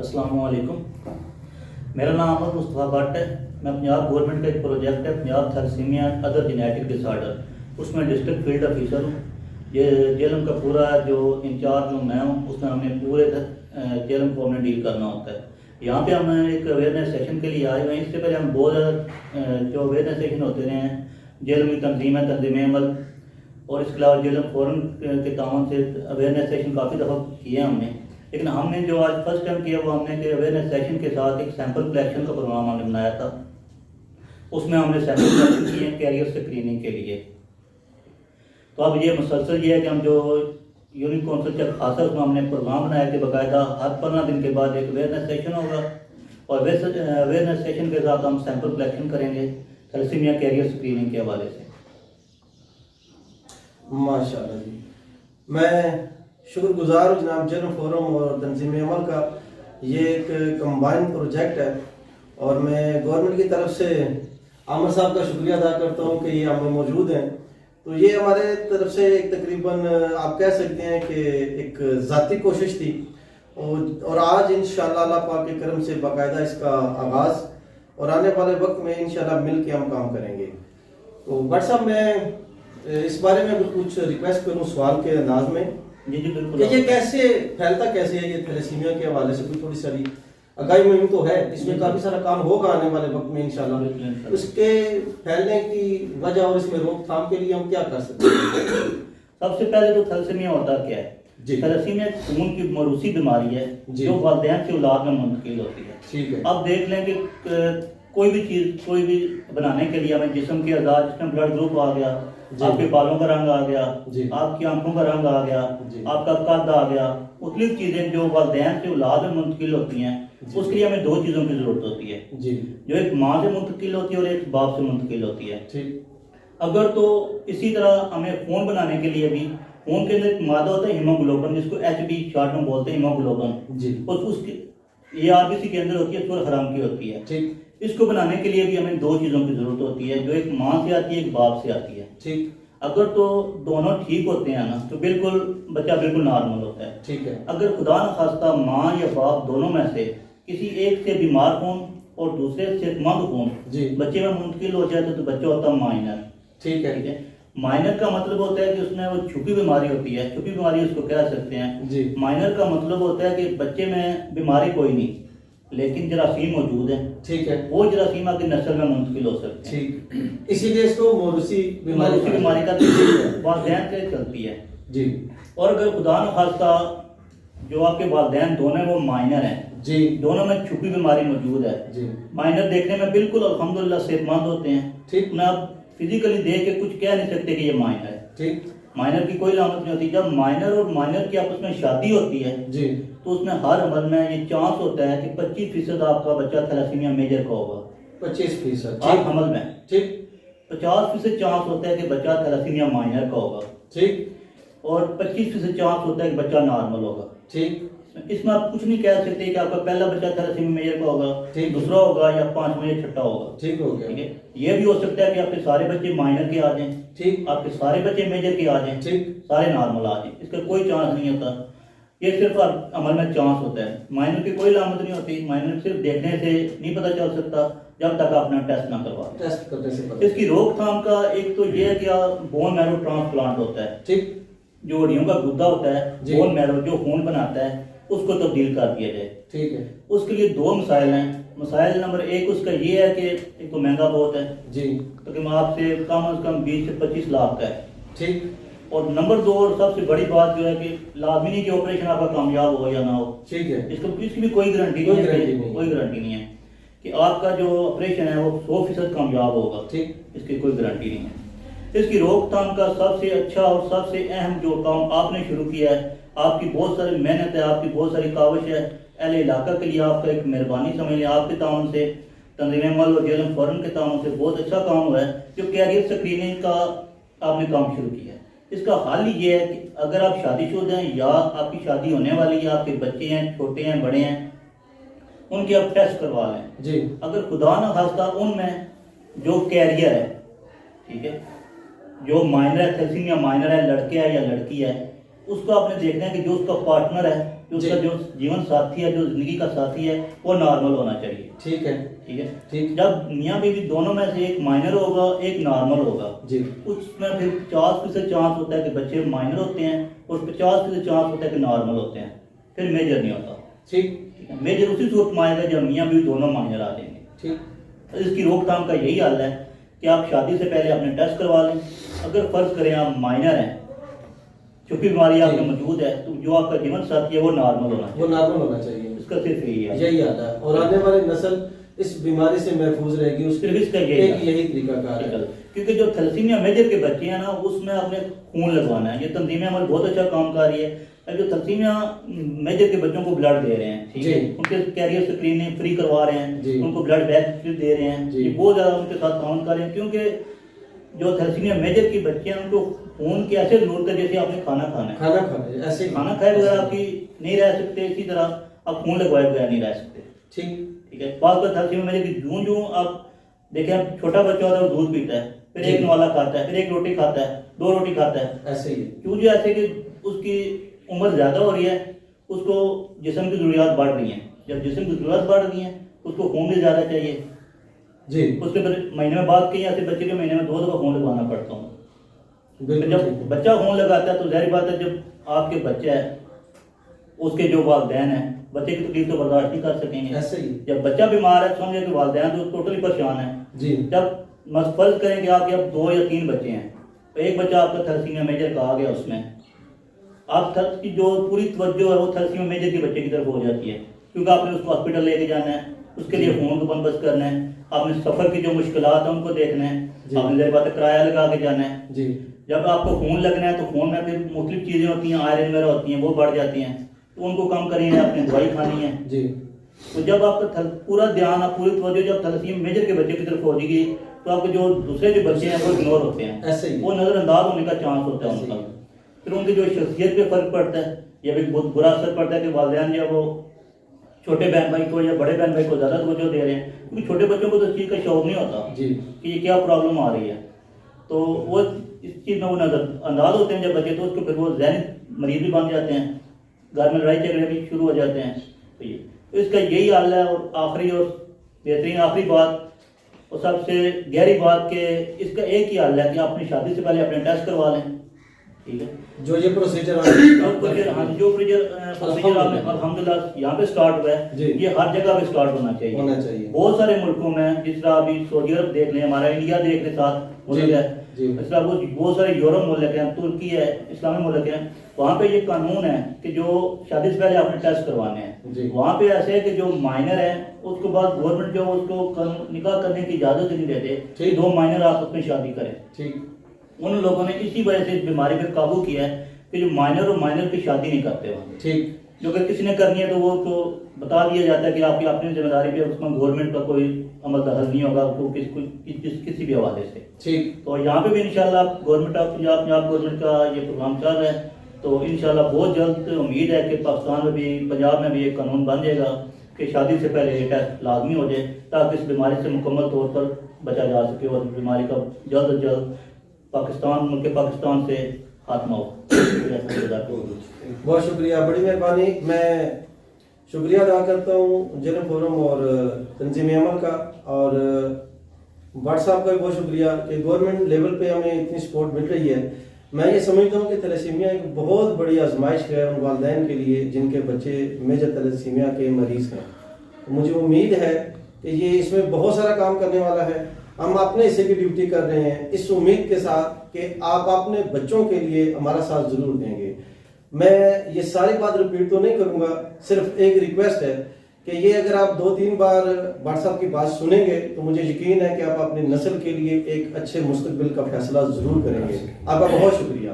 अस्सलामुअलैकुम। मेरा नाम अहमद मुस्तफ़ा भट्ट है। मैं पंजाब गवर्नमेंट का एक प्रोजेक्ट है Punjab thalassemia other genetic disorder, उसमें डिस्ट्रिक्ट फील्ड ऑफिसर हूँ। ये जेलम का पूरा जो इंचार्ज हूँ मैं हूँ, उसमें हमें पूरे जेलम को हमें डील करना होता है। यहाँ पे हम एक अवेयरनेस सेशन के लिए आए हुए हैं। इससे पहले हम बहुत ज़्यादा जो अवेयरनेस सेशन होते रहे हैं, जेलम की तंजीम है, तंजीम अमल, और इसके अलावा जेलम फोरम के तावन से अवेयरनेस सेशन काफ़ी दफ़ा किए हैं हमने। लेकिन हमने जो आज फर्स्ट टाइम किया वो हमने कि अवेयरनेस सेशन के साथ एक सैंपल कलेक्शन का प्रोग्राम हमने बनाया था। उसमें हमने सैंपल कलेक्शन किए हैं कैरियर स्क्रीनिंग के लिए। तो अब ये मुसलसल ये है कि हम जो यूनिट काउंसिल का खासा उसमें हमने प्रोग्राम बनाया कि बाकायदा हर 15 दिन के बाद एक अवेयरनेस सेशन होगा, और अवेयरनेस सेशन के साथ हम सैंपल कलेक्शन करेंगे थैलेसीमिया कैरियर स्क्रीनिंग के हवाले से। माशाल्लाह जी, मैं शुक्रगुजार हूँ जनाब जेलम फोरम और तंजीम अमल का। ये एक कंबाइन प्रोजेक्ट है और मैं गवर्नमेंट की तरफ से आमिर साहब का शुक्रिया अदा करता हूँ कि ये हमें मौजूद हैं। तो ये हमारे तरफ से एक तकरीबन आप कह सकते हैं कि एक ज़ाती कोशिश थी, और आज इंशाअल्लाह अल्लाह पाक के करम से बाकायदा इसका आगाज़ और आने वाले वक्त में इंशाअल्लाह मिल के हम काम करेंगे। तो भट्ट साहब, मैं इस बारे में अगर कुछ रिक्वेस्ट करूँ सवाल के अंदाज में। जी बिल्कुल। ये कैसे फैलता कैसे है ये थैलेसीमिया के हवाले से कोई थोड़ी सारी आगाही मुहिम तो है, इसमें काफी सारा काम होगा आने वाले वक्त में इंशाल्लाह। उसके फैलने की वजह और इसमें रोकथाम के लिए हम क्या कर सकते हैं? सबसे पहले तो थैलेसीमिया होता क्या है? थैलेसीमिया खून की मरूसी बीमारी है जो वालिदैन से औलाद में मुंतकिल होती है। ठीक है। अब देख लें कि कोई भी चीज कोई भी बनाने के लिए हमें जिस्म के अज़ा, जिसमें ब्लड ग्रुप आ गया, आपके बालों का रंग आ गया, आपकी आंखों का रंग आ गया, आपका कद आ गया, मुख्तलिफ चीजें जो वालिदैन से औलाद में मुंतकिल होती हैं, उसके लिए हमें दो चीजों की जरूरत होती है जी। जो एक माँ से मुंतकिल होती है और एक बाप से मुंतकिल होती है। ठीक। अगर तो इसी तरह हमें खून बनाने के लिए भी खून के अंदर एक मादा होता है हीमोग्लोबिन, जिसको HB शॉर्ट में बोलते हैं हीमोग्लोबिन जी, और उसकी ये RBC के अंदर होती है, सूरह हराम की होती है। ठीक। इसको बनाने के लिए भी हमें दो चीजों की जरूरत होती है, जो एक माँ से आती है, एक बाप से आती है। ठीक। अगर तो दोनों ठीक होते हैं ना तो बिल्कुल बच्चा बिल्कुल नॉर्मल होता है। ठीक है। अगर खुदा न खास्ता माँ या बाप दोनों में से किसी एक से बीमार खून और दूसरे से सेहतमंद खून बच्चे में मुंतकिल हो जाए तो बच्चा होता है माइनर। ठीक है। ठीक है। माइनर का मतलब होता है कि उसमें वो छुपी बीमारी होती है, छुपी बीमारी उसको कह सकते हैं जी। माइनर का मतलब होता है कि बच्चे में बीमारी कोई नहीं लेकिन जरासीम मौजूद है। ठीक है। वो जरासीम आपकी नस्ल में मुंतकिल हो सकते हैं। ठीक। इसीलिए इसको मौरूसी बीमारी का वालिदैन से चलती है जी। और अगर खुदा न खास्ता जो आपके वालिदैन दोनों वो माइनर हैं जी, दोनों में छुपी बीमारी मौजूद है जी। माइनर देखने में बिल्कुल अल्हम्दुलिल्लाह सेहतमंद होते हैं। ठीक। ना आप फिजिकली देख के कुछ कह नहीं सकते कि ये माइनर है। ठीक। माइनर की कोई लामत नहीं होती। जब माइनर और माइनर की आपस में शादी होती है जी, तो उसमें हर अमल में ये चांस होता है कि 25% आपका बच्चा थैलेसीमिया मेजर का होगा। 25% हर अमल में। ठीक। 50% चांस होता है कि बच्चा थैलेसीमिया माइनर का होगा। ठीक। और 25% चांस होता है कि बच्चा नॉर्मल होगा। ठीक। इसमें आप कुछ नहीं कह सकते कि आपका पहला बच्चा थैलेसीमिया मेजर का होगा, दूसरा होगा या 5वां या 6वां होगा। ठीक हो गया। ठीक है। ये भी हो सकता है कि आपके सारे बच्चे माइनर के आ जाएं, ठीक, आपके सारे बच्चे मेजर के आ जाएं, ठीक, सारे नॉर्मल आ जाएं। इसका कोई चांस नहीं होता। ये सिर्फ अमल में चांस होता है। माइनर की कोई लामत नहीं होती। माइनर सिर्फ देखने से नहीं पता चल सकता जब तक अपना टेस्ट ना करवा। टेस्ट करने से पता। इसकी रोकथाम का एक तो ये है कि बोन मैरो ट्रांसप्लांट होता है। ठीक। जो हड्डियों का गुद्दा होता है, बोन मैरो जो खून बनाता है, उसको तब्दील कर दिया जाए। ठीक है। उसके लिए दो मसाइल हैं। मसाइल नंबर एक उसका ये है कि एक तो महंगा बहुत है जी, तो आपसे कम से कम 20 से 25 लाख का है। ठीक। और नंबर दो और सबसे बड़ी बात जो है कि लाजमी नहीं कि ऑपरेशन आपका कामयाब हो या ना हो। ठीक है। इसकी भी कोई गारंटी नहीं है, कोई गारंटी नहीं है कि आपका जो ऑपरेशन है वो 100% कामयाब होगा। ठीक। इसकी कोई गारंटी नहीं है। इसकी रोकथाम का सबसे अच्छा और सबसे अहम जो काम आपने शुरू किया है, आपकी बहुत सारी मेहनत है, आपकी बहुत सारी काविश है, अहले इलाका के लिए आपका एक मेहरबानी समझ लें। आपके ताउन से तंजीम अमल और जेलम फोरम के ताउन से बहुत अच्छा काम हुआ है जो कैरियर स्क्रीनिंग का आपने काम शुरू किया है। इसका हल ये है कि अगर आप शादीशुदा हैं या आपकी शादी होने वाली है, आपके बच्चे हैं, छोटे हैं, बड़े हैं, उनके आप टेस्ट करवा लें जी। अगर खुदा न खास्ता उनमें जो कैरियर है, ठीक है, जो माइनर है, थैलेसीमिया माइनर है, लड़के है या लड़की है, उसको आपने देखना है कि जो उसका पार्टनर है कि उसका जो जीवन साथी है, जो जिंदगी का साथी है, वो नॉर्मल होना चाहिए। ठीक है, ठीक है। ठीक। जब मियाँ बीवी दोनों में से एक माइनर होगा, एक नॉर्मल होगा जी, उसमें फिर 50% चांस होता है कि बच्चे माइनर होते हैं और 50% चांस होता है कि नॉर्मल होते हैं, फिर मेजर नहीं होता। ठीक। मेजर उसी सूरत में आएगा जब मियाँ बीवी दोनों माइनर आ जाएंगे। ठीक। तो इसकी रोकथाम का यही हल है कि आप शादी से पहले अपने टेस्ट करवा लें। अगर फर्ज करें आप माइनर हैं, छुपी बीमारी आपके मौजूद है, तो जो आपका जीवन साथी है वो नॉर्मल होना चाहिए। वो नॉर्मल होना चाहिए, इसका सिर्फ यही आता है। और आने वाली नस्ल इस बीमारी से महफूज रहेगी, उसके इसका यही तरीका कार है। क्योंकि जो थैलेसीमिया मेजर के बच्चे हैं ना, उसमें आपने खून लगवाना है। ये तंजीम अमल बहुत अच्छा काम कर रही है। अब जो थैलेसीमिया मेजर के बच्चों को ब्लड दे रहे हैं, ठीक है, उनके कैरियर स्क्रीनिंग फ्री करवा रहे हैं, उनको ब्लड बैंक दे रहे हैं, ये बहुत ज्यादा उनके साथ काम कर रहे हैं। क्योंकि जो थैलेसीमिया मेजर के बच्चे हैं उनको खून की ऐसे जरूरत है जैसे आपने खाना खाना है, ऐसे खाना खाए बगैर आपकी नहीं रह सकते, इसी तरह आप खून लगवाए बगैर नहीं रह सकते। ठीक है। बात पर थैलेसीमिया मेजर की जूं जूं आप देखें, अब छोटा बच्चा होता है वो दूध पीता है, फिर एक नवाला खाता है, फिर एक रोटी खाता है, 2 रोटी खाता है, ऐसे ही क्यों जो ऐसे कि उसकी उम्र ज्यादा हो रही है, उसको जिस्म की जरूरियात बढ़ रही है। जब जिस्म की जरूरत बढ़ रही है उसको खून भी ज्यादा चाहिए जी। उसके फिर महीने में बात की ऐसे बच्चे के महीने में 2 दफा खून लगवाना पड़ता हूँ। जब बच्चा खून लगाता है तो जाहिर बात है जब आपके बच्चा है उसके जो वालिदैन है बच्चे की तकलीफ तो बर्दाश्त नहीं कर सकेंगे। ऐसे ही जब बच्चा बीमार है समझे कि वालिदैन तो टोटली परेशान है जी। जब फर्ज करें कि आपके अब 2 या 3 बच्चे हैं, तो एक बच्चा आपका थैलेसीमिया मेजर का आ गया, उसमें आप की जो पूरी तवज्जो है वो थैलेसीमिया मेजर के बच्चे की तरफ हो जाती है, क्योंकि आपने उसको हॉस्पिटल लेके जाना है, उसके लिए खून को बंदोबस्त करना है, आपने सफर की जो मुश्किलात है उनको देखना है, आपने जाहिर बात है किराया लगा के जाना है जी। जब आपको खून लगना है तो खून में फिर मुख्तलिफ चीजें होती हैं, आयरन वगैरह होती हैं, वो बढ़ जाती हैं, तो उनको कम करनी है, आपने दवाई खानी है जी। तो जब आपका पूरा ध्यान आप पूरी तवज्जो जब थैलेसीमिया मेजर के बच्चे की तरफ हो जाएगी तो आपके जो दूसरे जो बच्चे हैं वो इग्नोर होते हैं, ऐसे ही वो नजरअंदाज होने का चांस होता है उनका। फिर उनकी जो शख्सियत पे फर्क पड़ता है, यह भी बहुत बुरा असर पड़ता है कि वालिदैन जो वो छोटे बहन भाई को या बड़े बहन भाई को ज्यादा तवज्जो दे रहे हैं, क्योंकि छोटे बच्चों को तो इस चीज का शौक नहीं होता जी कि ये क्या प्रॉब्लम आ रही है, तो वो इस चीज में वो नजरअंदाज होते हैं जब बच्चे, तो उसको फिर वो ज़हनी मरीज भी बन जाते हैं, घर में लड़ाई झगड़े भी शुरू हो जाते हैं। तो इसका यही हल है। और आखिरी और बेहतरीन आखिरी बात और सबसे गहरी बात के इसका एक ही हल है कि अपनी शादी से पहले अपने टेस्ट करवा लें। ठीक है, जो ये प्रोसीजर अल्हम्दुलिल्लाह यहाँ पे स्टार्ट हुआ है, ये हर जगह पे स्टार्ट होना चाहिए। बहुत सारे मुल्कों में, जिस तरह अभी सऊदी अरब देख लें, हमारा इंडिया देख लें, साथ मुल्क है, इस तरह बहुत सारे यूरोप मुल्क हैं, तुर्की है, इस्लामी मुल्क हैं, वहाँ पे ये कानून है कि जो शादी से पहले आपने टेस्ट करवाने हैं। वहाँ पे ऐसे है कि जो माइनर है उसके बाद गवर्नमेंट जो उसको निकाह करने की इजाजत नहीं देते, 2 माइनर आप उसमें शादी करें। ठीक, उन लोगों ने इसी वजह से इस बीमारी पर काबू किया है कि जो माइनर और माइनर की शादी नहीं करते वहाँ। ठीक, जो अगर किसी ने करनी है तो वो तो बता दिया जाता है कि आपकी अपनी जिम्मेदारी पे, उसमें गवर्नमेंट का कोई अमल दखल नहीं होगा आपको किसी भी हवाले से। ठीक, तो यहाँ पे भी इंशाल्लाह गवर्नमेंट ऑफ पंजाब गवर्नमेंट का ये प्रोग्राम चल रहा है, तो इंशाल्लाह बहुत जल्द उम्मीद है कि पाकिस्तान में भी, पंजाब में भी एक कानून बन जाएगा कि शादी से पहले ये टेस्ट लाजमी हो जाए, ताकि इस बीमारी से मुकम्मल तौर पर बचा जा सके और बीमारी का जल्द अज जल्द पाकिस्तान से खात्मा हो। बहुत शुक्रिया, बड़ी मेहरबानी। मैं शुक्रिया अदा करता हूँ जनरल फोरम और तंजीम अमल का, और व्हाट्सएप का भी बहुत शुक्रिया कि गवर्नमेंट लेवल पे हमें इतनी सपोर्ट मिल रही है। मैं ये समझता हूँ कि थैलेसीमिया एक बहुत बड़ी आजमाइश है उन वालिदैन के लिए जिनके बच्चे मेजर थैलेसीमिया के मरीज हैं। मुझे उम्मीद है कि ये इसमें बहुत सारा काम करने वाला है। हम अपने हिस्से की ड्यूटी कर रहे हैं इस उम्मीद के साथ कि आप अपने बच्चों के लिए हमारा साथ जरूर देंगे। मैं ये सारी बात रिपीट तो नहीं करूंगा, सिर्फ एक रिक्वेस्ट है कि ये अगर आप 2-3 बार व्हाट्सएप की बात सुनेंगे तो मुझे यकीन है कि आप अपनी नस्ल के लिए एक अच्छे मुस्तकबिल का फैसला जरूर करेंगे। आपका बहुत शुक्रिया।